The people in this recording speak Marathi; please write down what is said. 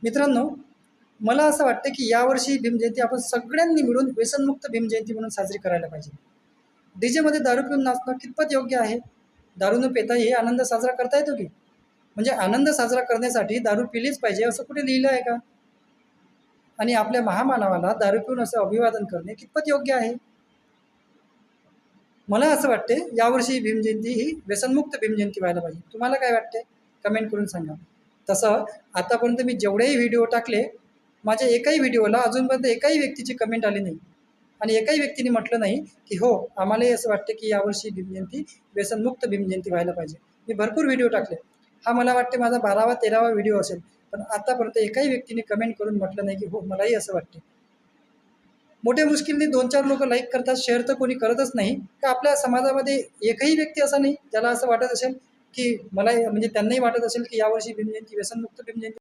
मित्रांनो, मला असं वाटतं की यावर्षी भीमजयंती आपण सगळ्यांनी मिळून व्यसनमुक्त भीमजयंती म्हणून साजरी करायला पाहिजे. डीजेमध्ये दारू पिऊन नाचणं कितपत योग्य आहे? दारू न पिताही आनंद साजरा करता येतो की? म्हणजे आनंद साजरा करण्यासाठी दारू पिलीच पाहिजे असं कुठे लिहिलं आहे का? आणि आपल्या महामानवाला दारू पिऊन असं अभिवादन करणे कितपत योग्य आहे? मला असं वाटते यावर्षी भीमजयंती ही व्यसनमुक्त भीमजयंती व्हायला पाहिजे. तुम्हाला काय वाटते? कमेंट करून सांगा. तसं आतापर्यंत मी जेवढेही व्हिडिओ टाकले, माझ्या एकाही व्हिडिओला अजूनपर्यंत एकाही व्यक्तीची कमेंट आली नाही आणि एकाही व्यक्तीने म्हटलं नाही की हो, आम्हालाही असं वाटते की यावर्षी भीमजयंती व्यसनमुक्त भीमजयंती व्हायला पाहिजे. मी भरपूर व्हिडिओ टाकले. हा मला वाटते माझा 12वा-13वा व्हिडिओ असेल, पण आतापर्यंत एकाही व्यक्तीने कमेंट करून म्हटलं नाही की हो, मलाही असं वाटते. मोठ्या मुश्किलने 2-4 लोकं लाईक करतात, शेअर तर कोणी करतच नाही. का आपल्या समाजामध्ये एकही व्यक्ती असा नाही ज्याला असं वाटत असेल की मला म्हणजे त्यांनाही वाटत असेल की यावर्षी भीमजयंती व्यसनमुक्त भीमजयंती